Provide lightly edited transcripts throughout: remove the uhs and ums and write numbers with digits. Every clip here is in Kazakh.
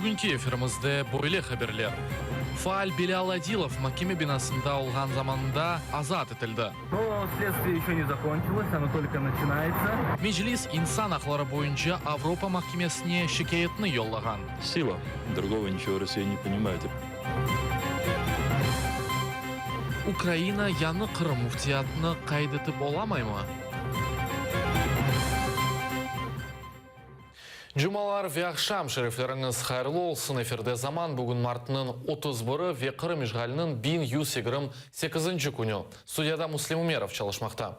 Бүгінгі эфирімізде бойлы хабарлар. Фааль Белял Адилов Макиме бинасында олған заманында азат етілді. Но следствие еще не закончилось, оно только начинается. Меджлис инсан ақлары бойынша Авропа махкемесіне шикаятны йоллаған. Сила. Другого ничего Россия не понимает. Украина яны Қырым муфтиятны қайдытып оламаймы? Жумалар ве ақшам шерифлеріңіз қайырлы олсын. Эфирде заман бүгін мартының 31-і ве Қырым ишғалінің 1128 күні. Студияда Муслим Умеров çalışмақта.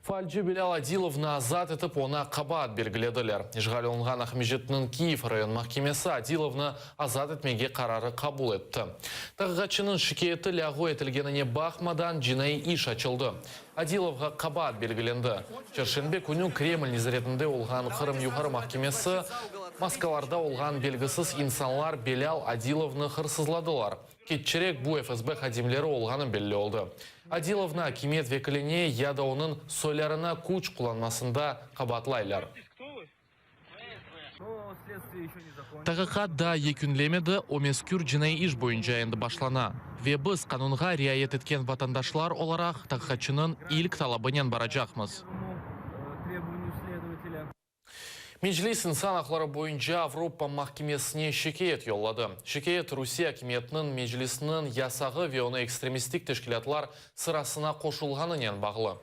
Фальджи Белял Адиловны азат етіп, она қабат белгіледілер. Ишғал олынған Ахмежетінің Киев район махкемесі Адиловны азат етмеге қарары қабыл етті. Тағғатшының шикеті лягу етілгеніне бақмадан жинай иш açılды. Адиловға қабат белгіленді. Чершенбе күні Кремль незіретінде олған Қырым юғары махкемесі Москваларда олған белгісіз инсанлар Белял Адиловны қырсызладылар. Кетчерек бұл ФСБ хадимлері олғанын белі олды. Адиловна кемет векіліне яда оның сойларына күч құланмасында қабатлайлар. Тағықат да екінлемеді омескүр жинай иш бойынша енді башлана. Ве біз қанунға риайет еткен ватандашлар оларақ тағықатшының илік талабынен баражақмыз. Меджлис инсан ақлары бойынша Авропа махкемесіне шикает йоллады. Шикает Русия кеметінің меджлисінің ясағы ве оны экстремистік тешкілетлар сырасына қошылғанынен бағылы.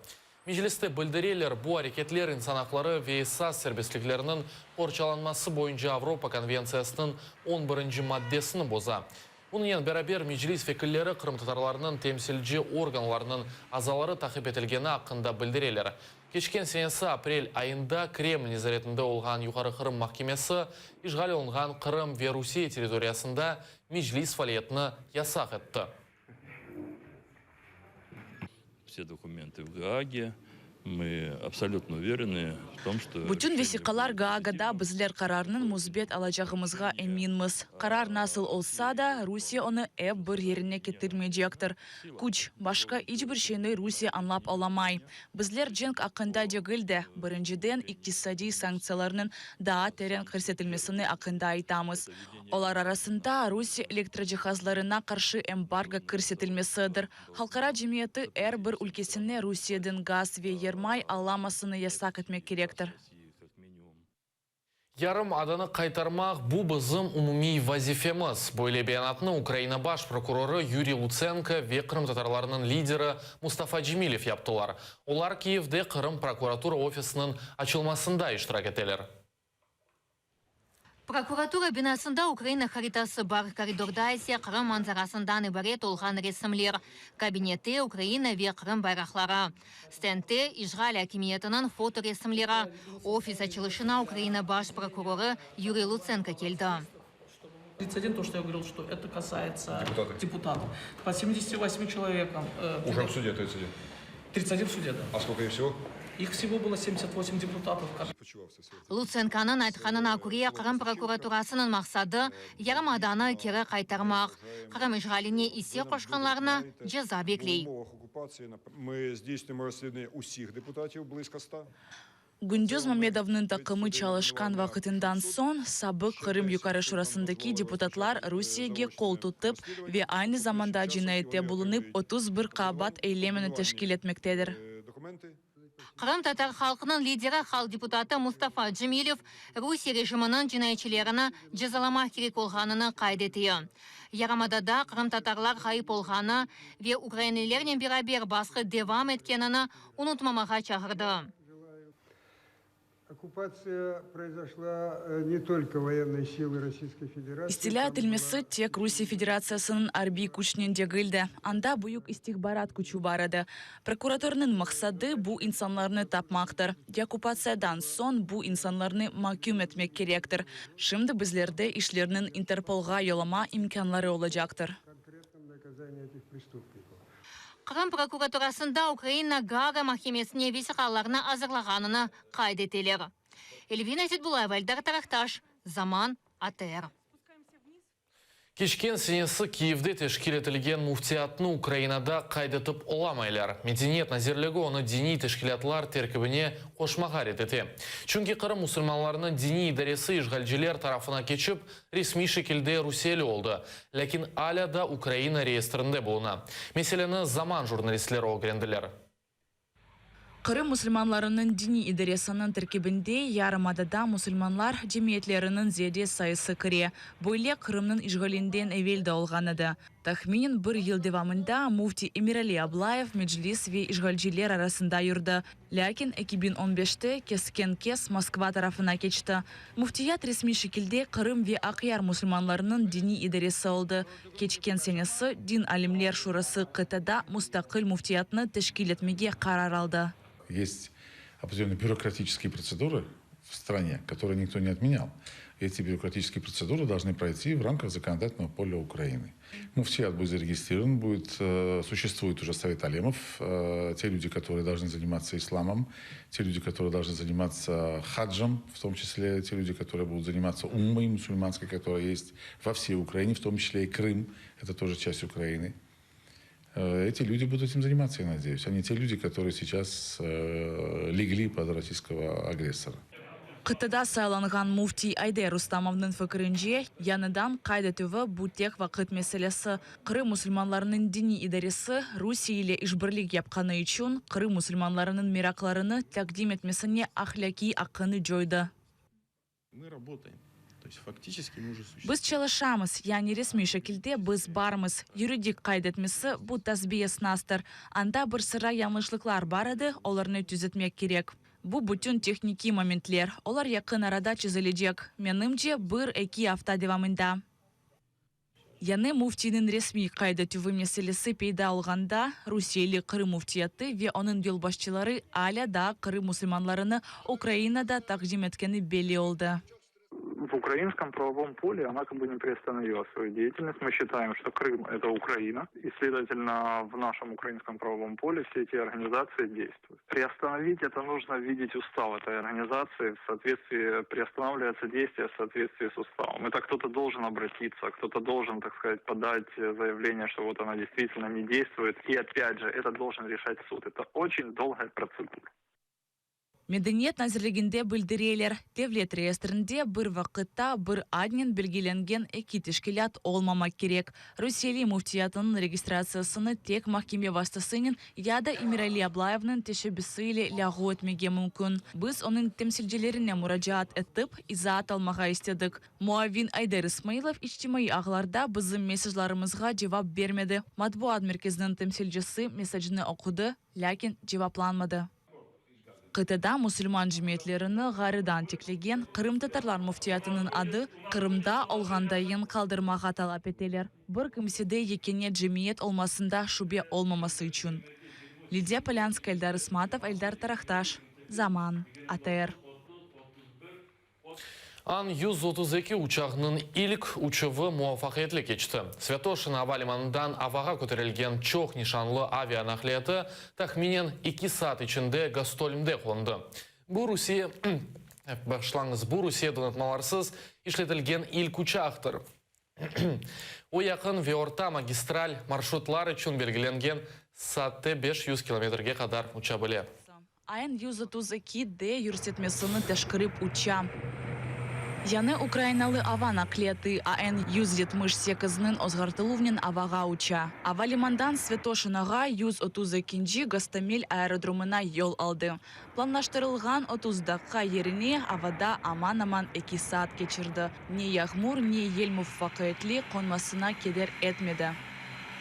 Меджлисте білдірелер бұл әрекетлер инсан ақлары ве ИСАС сербестіклерінің қорчаланмасы бойынша Авропа конвенциясының 11-ші маддесіні боза. Онымен бәрабер Меджлис векілері Қырым татарларының темсілжі органларының азалары тақып етілгені ақында білдірелер. Кешкен сенесі апрель айында Кремль незаретінде олған юғары Қырым махкемесі ишғал олынған Қырым ве Русия территориясында Меджлис фалиетіні ясақ етті. Все документы в Гааге. Мы абсолютно уверены в том, что... Бүтін весиқалар Гаагада бізлер қарарының мұзбет алачағымызға әминміз. Қарар насыл олса да, Русия оны әп бір еріне кетірмейдектір. Күч, башқа ичбір шені Русия анлап аламай. Бізлер женг ақында дегілді. Біріншіден иктисади санкцияларының да терен көрсетілмесіні ақында айтамыз. Олар арасында Русия электрожихазларына қаршы эмбарго көрсетілмесідір. Халқара жемиеті әр бір өлкесіне Русиядан газ ве май аламасыны ясақ етмек керектір. Ярым аданы қайтармақ бұл бізім умуми вазифеміз. Бойле беянатыны Украина баш прокуроры Юрий Луценко ве Қырым татарларының лидері Мустафа Джемилев яптылар. Олар Киевде Қырым прокуратура офисінің açılmasында иштирак етелер. Прокуратура бинасында Украина харитасы бар коридорда есе Қырым манзарасындан ибарет олған ресімлер. Кабинеті Украина ве Қырым байрақлары. Стенте ишғал әкиметінің фото ресімлері. Офис açылышына Украина баш прокуроры Юрий Луценко келді. 31, то, что я говорил, что это касается депутатов. По 78 человекам. Уже в суде 31? 31 в суде, да. А сколько их всего? Их всего было 78 депутатов. Луценканың айтқанына көре Қырым прокуратурасының мақсады ярым аданы кері қайтармақ. Қырым ишғаліне исе қошқанларына жаза беклей. Мы здійснюємо розслідування усіх депутатів, близько 100. Гүндюз Мамедовның тақымы çalışқан вақытындан сон, сабық Қырым юқары шурасындaki депутатлар Русияге қол тұтып ве айны заманда жинайетте бұлынып 31 қабат эйлемені тешкил етмектедір. Қырым татар халқының лидері хал депутаты Мустафа Джемилев Русия режимінің жинайчылеріні жазаламақ керек олғаныны қайдетіі. Ярамадада Қырым татарлар ғайып олғаны ве украинелерінен бірабер басқы девам еткеніні ұнытмамаға чағырды. Оккупация произошла не только военной силы Российской Федерации. Истиля тилмесі тек Русия Федерациясының арби күчінен дегілді. Анда бұйық истихбарат күчу барады. Прокуратурның мақсады бұл инсанларны тапмақтыр. Деоккупациядан сон бұл инсанларны махкум етмек керектір. Шымды бізлерді ишлерінің Интерполға йолама имканлары олажақтыр. Қырым прокуратурасында Украина Гаага махкемесіне весиқаларына азырлағаныны қайдетелер. Эльвина Зетбулаева, Эльдар Тарахташ, Заман, АТР. Кешкен сенесі Киевде тешкілетілген муфтиятны Украинада қайдытып оламайлар. Медениет назерлігі оны дини тешкілетлар теркібіне қошмағар ететі. Чүнки Қырым мұсылманларының дини идаресі ишғалжилер тарафына кечіп, ресми шекілде Руселі олды. Ләкин аля да Украина реестрінде болына. Меселені заман журналистлері оғыренділер. Қырым мұсылманларының дини идаресінің тіркебінде ярымадада мұсылманлар жемиетлерінің зеде сайысы кіре. Бойле Қырымның ишғалінден әвелді олғаныды. Тахминин бір ел девамында муфти Эмирали Аблаев меджлис ве ишғалжилер арасында юрды. Ләкин 2015-те кескен-кес Москва тарафына кечті. Муфтият ресми шекілде Қырым ве Ақияр мұсылманларының дини идаресі олды. Кечкен сенесі дин алимлер шурасы қытада мұстақыл муфтиятны тешкил етмеге қарар алды. Есть определенные бюрократические процедуры в стране, которые никто не отменял. Эти бюрократические процедуры должны пройти в рамках законодательного поля Украины. Муфтият будет зарегистрирован, существует уже совет алемов, те люди, которые должны заниматься исламом, те люди, которые должны заниматься хаджем, в том числе те люди, которые будут заниматься уммой мусульманской, которая есть во всей Украине, в том числе и Крым, это тоже часть Украины. Эти люди будут этим заниматься, я надеюсь. Они те люди, которые сейчас легли под российского агрессора. Қытыда сайланған муфти Айдар Рустамовның фікірінше, яныдан қайдатывы бұтек вақыт мәселесі. Қырым мұсылманларының дини идаресі Русия ile işbirlik yapқаны үшін Қырым мұсылманларының мирақларыны тәқдим етмесіне ахляки ақыны жойды. Мы работаем. То есть фактически мы уже существуем. Біз çalışамыз, яғни ресми шекілде біз бармыз. Юридик қайдетмесі бұл тәсбие снастыр. Анда бір сыра yanlışlıklar бар еді, оларны түзетмек керек. Бұл бүтін техники моментлер. Олар якын арада чизілежек. Менімше бір-2 hafta девамында. Яны муфтинин ресми қайдатывы мәселесі пейда алғанда, Русиялы Қырым муфтияты ве оның елбашчылары аля да Қырым мұсылманларыны Украинада тақдим еткені белі олды. В украинском правовом поле она как бы не приостановила свою деятельность. Мы считаем, что Крым – это Украина, и, следовательно, в нашем украинском правовом поле все эти организации действуют. Приостановить это нужно видеть устав этой организации, в соответствии, приостанавливается действие в соответствии с уставом. Это кто-то должен обратиться, кто-то должен, так сказать, подать заявление, что вот она действительно не действует. И опять же, это должен решать суд. Это очень долгая процедура. Медениет назірлігінде білдірелер. Девлет реестрінде бір вақытта бір аднен белгіленген эки тешкілят олмама керек. Русиялы муфтиятының регистрациясыны тек махкеме вастасының яда Эмирали Аблаевның тешебісі ile лягу етмеге мүмкін. Біз оның темсилжелеріне мұражаат етіп, изаат алмаға істедік. Муавин Айдар Исмаилов ичтимai ағларда біздің месажларымызға жевап бермеді. Матбуат мерkezінің темсилжесі месажыны оқыды, ләкин жевапланмады. Қытыда мұсылман жемиетлеріні ғарыдан теклеген Қырым татарлар муфтиятының ады Қырымда олғандайын қалдырмаға талап етелер. Бір кімседе екене жемиет олмасында шубе олмамасы үшін. Лидия Полянская, Эльдар Исматов, Эльдар Тарахташ. Заман. АТР. Ан-132 учағының ilk учывы муафақетлі кечті. Святошин авалимандан аваға көтерілген чоқ нишанлы авианақлеті тахминен 2 саат ішінде гастолімде қонды. Бұл Русия донатмаларсыз ішлетілген ilk учақтыр. О яқын веорта магистраль маршрутлар үшін белгіленген саатте 500 километрге қадар уча біле. Ан-132-де юрсетмесіні тәшкіріп уча. Яны Украиналы авана клеты АН-178-нің озғартылуынен аваға уча. Авалимандан Святошинаға 132-нji Гастамель аэродромына yol алды. Планлаштырылған 30-даққа еріне авада аман-аман 2 саат кечірді. Не яғмур, не ел муффақиетлі қонмасына кедер етмеді.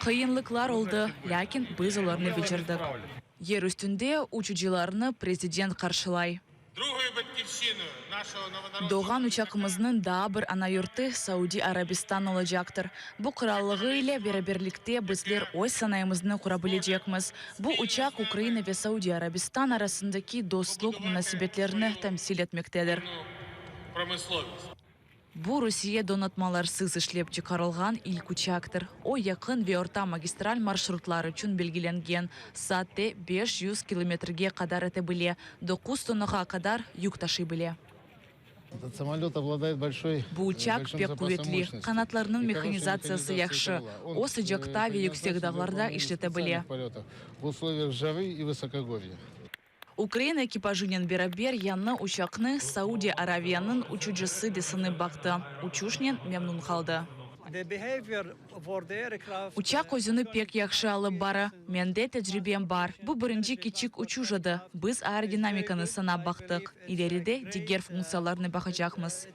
Қиынлықлар олды, ләкин біз оларны вечірдік. Ер үстінде учучыларны президент қаршылай. Doğan uçakımızın daha bir ana yurtu Saudi Arabistan olacaktır. Bu krallığı ile beraberlikte bizler oy sanayımızını kurabilecekmiz. Bu uçak Ukrayna ve Saudi Arabistan arasındaki dostluk münasebetlerini temsil etmektedir. Bu Rusiya donatmalarsız işlep çıkarılgan ilk uçaktır. O yakın ve orta magistral marşrutlar için belgilengen. Saatte 500 kilometrege kadar etebilir, 9 tonnaga kadar yük taşıyabilir. Этот самолет обладает большой... Бу учак пек куветли, канатларының механизациясы яхшы. Осы жакта велюксек дағларда ишлете біле. В условиях жары и высокогорья. Украина экипажынен берабер янны учакны Саудия Аравияның учуджысы десыны бақты. Учушнен мемнун қалды. Учак өзіні пек яхшы алып бары. Менде тәжірибем бар. Бұ бірінші кичик учужады. Біз аэродинамиканы сына бақтық. Илеріде дигер функцияларны бақыжақмыз.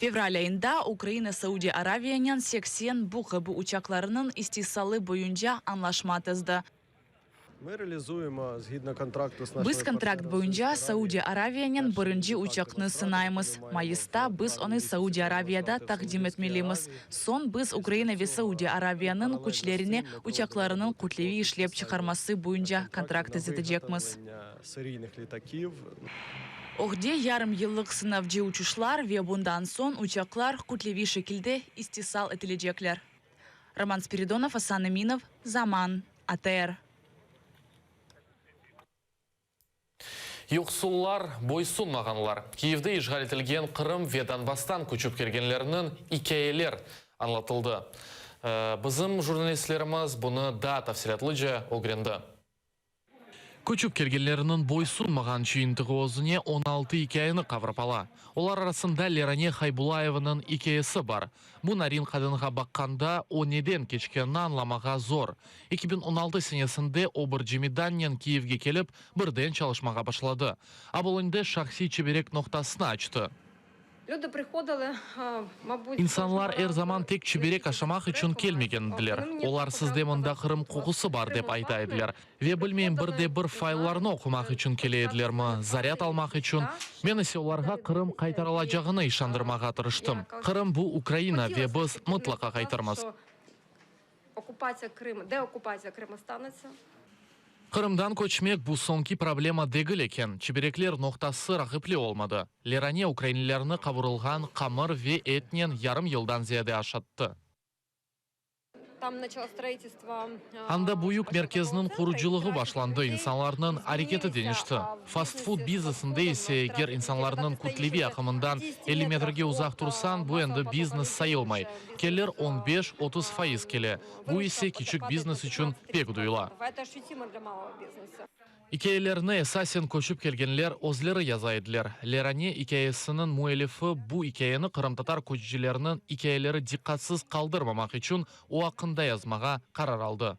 Февраль айында Украина Саудия Аравияның 80 бұқы бұ учакларының истисалы бойынша анлашма тызды. Біз контракт бойынша Саудия Аравияның бірінші учакны сынаймыз. Майыста біз оны Саудия Аравияда тақдим етмеліміз. Сон біз Украина ве Саудия Аравияның күчлеріне учакларының күтлеви ішлеп чықармасы бойынша контракт езетежекміз. Оғде ярым йыллық сынавжы учушлар ве бұндан сон учаклар күтлеви шекілде истисал етілежеклер. Роман Спиридонов, Асан Эминов, Заман, АТР. Юқсуллар бойсунмағанлар. Киевде ишғал етілген Қырым ве Донбастан көчіп келгенлерінің икейлер анлатылды. Бізім журналистлеріміз бұны да тafsilatlыca огренді. Көчіп келгенлерінің бойсунмаған жиынтығы өзіне 16 икеяны қавырпала. Олар арасында Леране Хайбулаевының икеясы бар. Бұл нарин қадынға баққанда о неден кечкенні анламаға зор. 2016 сенесінде обыр Жемиданнен Киевге келіп, бірден чалышмаға башлады. Аболынды шақси чеберек ноқтасына açtı. İnsanlar her zaman tek çibirek aşamak için kelmegendiler. Olar sizde mında Kırım kokusu var dep aytaydılar. Ve bilmeyin bir fayllarını okumak için keleydiler mi, zaryat almak için. Men ise olarga Kırım kaytarılacağını işandırmağa tırıştım. Kırım bu Ukrayna ve biz mutlaka kaytarmaz. Kırım'dan koçmek bu sonki problema degil eken. Çiberekler noktası raqipli olmadı. Lerane Ukraynilerini kavurulgan kamır ve etnen yarım yıldan ziyade aşattı. Анда буюк мерkezinin kuruculuğu başlandı, insanların hareketi denişti. Fast food biznesinde ise eğer insanların kütlevi akımından 50 metrege uzak tursan, bu endi biznes sayılmay. Keller 15-30% kele. Bu ise küçük biznes için pek duyula. Hikayelerini esasen koşup kelgenler özleri yazaydılar. Lerane hikayesinin muelifi bu hikayeni Kırım Tatar koçilerinin hikayeleri dikkatsiz kaldırmamak için o hakkında yazmağa karar aldı.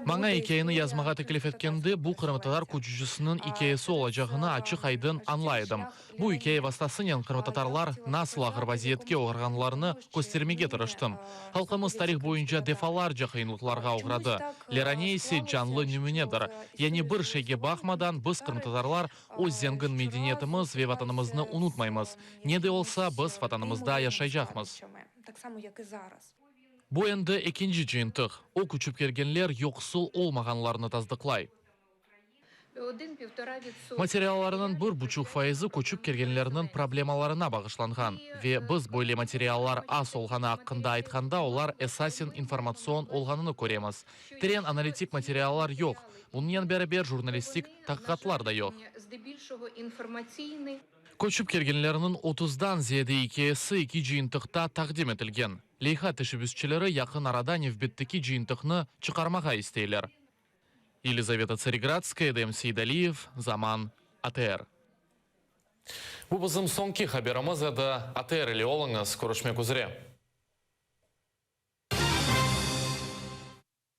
Manga hikayeni yazmağa teklif etkende bu Kırım Tatar koçucusunun hikayesi olacağını açık aydın anlaydım. Bu hikaye vastasınyan Kırım Tatarlar nasıl ağır vaziyetke oğırganlarını göstermege tırıştım. Halkımız tarih boyunca defalarca kıyınlıklarga uğradı. Lerane ise canlı nümunedir. Yani bir şeyge bakmadan biz Kırım Tatarlar o zengin medeniyetimiz ve vatanımızını unutmayımız. Ne de olsa biz vatanımızda yaşayacağımız. Bu endi ikinci jıyıntıq. O küçüp kelgenler yoksul olmağanlarını tazdıqlay. Materiallarının 1,5% koçup kelgenlerinin problemalarına bağışlanğan ve biz böyle materiallar az olğanı hakkında aytqanda olar esasen informasyon olğanını köremiz. Terin analitik materiallar yok. Bunun beraber jurnalistik tahqiqatlar da yok. Koçup kelgenlerinin 30'dan ziyade hikayesi iki jıyıntıqta taqdim etilgen. Leyha teşebbüsçileri yakın arada nevbetteki jıyıntıqны çıkarmağa isteyler. Елизавета Цареградская, Эдем Сейдалиев, Заман, АТР. Bu bizim sonki haberimiz edi. ATR ile olыңыз, көрішмек üzere.